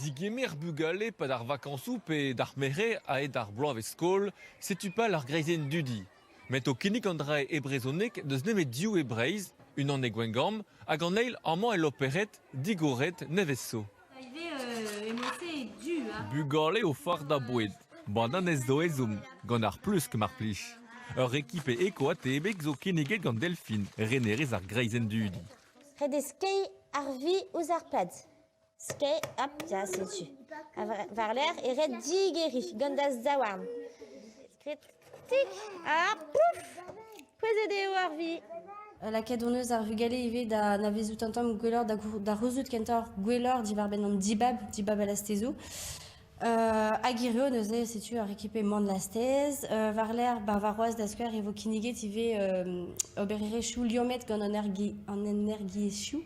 Digemer bugale pa d'ar vakañsoù pe d'ar mere a ed ar bloav e skol, setu pa l'ar greizenn dudi. Met o kinnig an dra e brezhonek deus nemet diou e breiz, unan e gwengam, hag an eil amañ el operet, digoret, nevez so. Bugale o far da boued, banan ez zo ezhoum, gant ar plus ke mar plij. Ur ekipe eko a tebek zo kinniget gant Delphine, renerez ar greizenn dudi. Red e skei ar vi ouz ar plad. Skei, hop, tiens, c'est dessus. Var l'air et red digeri, gant da zaouarn. Skrit, tic, ah, pouf, pouezedeo ar vi. La kadonneuz ar vugale eve da na vezout an tamm gwellor da rozout kentor gwellor di varben an dibab a lastezou. Agireo neuze setu ar ekipe mand lastez. Var l'air var roaz da skwer evo kiniget ive obererechou liomet gant an energiechou.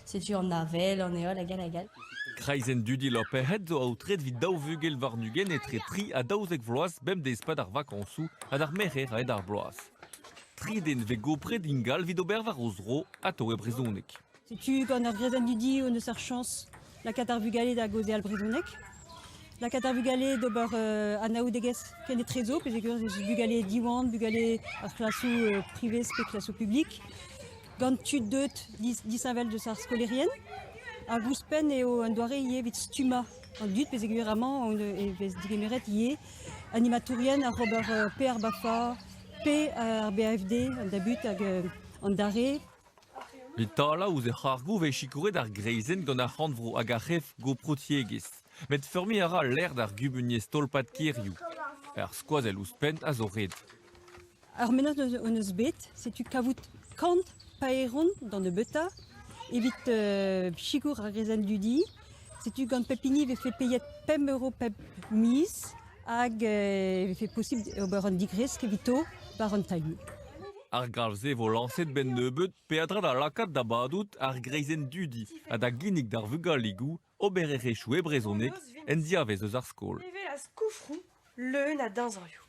Setu an navel, an eol, agal. Greizenn dudi l'operet zo aoutret vid daou vugel varnugen etre tri a daouzek vloaz bem deizpad ar vakañsoù ha d'ar merer a ed ar bloaz. Triden ve gopret ingal vid ober var ozro ato e brezhonek. Setu gant ar greizenn dudi o neus ar chans lakaat ar vugale da goze al brezhonek. Lakaat ar vugale d'ober anaoudegez ken e trezo, pesegur vugale diwan, vugale ar klasou privez pe klasou publik. Gant tud deut disavel deus ar skolerien, a gouspen eo an doare ie vit stuma. An dud pesegur amañ e vez digemeret ie animatorien ar ober pe ar bafa, pe ar BAFD, an da but hag an dare. Vid tala ouz e c'hargou ve chikouret ar greizenn gant ar c'hantvro hag ar c'hef goprotiegez. Met fermi a ra l'air d'ar gubuniez stolpad kerioù. Ar skoazel ouzpen a zo red. Ar menaz o neus bet, setu kavout kant paeron dan de beta, evit chikour ar greizenn dudi, setu gant pepini ve fe payet €5 pep mis, hag ve fe posib ober an digresk evito bar an taillou. Ar galze vo lanset ben nebeut pe adra da lakaat da badout ar greizenn dudi ha da ginnig d'ar vugaligou ober erechou e brezhonek en diavez eus ar skol. Leve la skoufrou, leun a dañsarioù.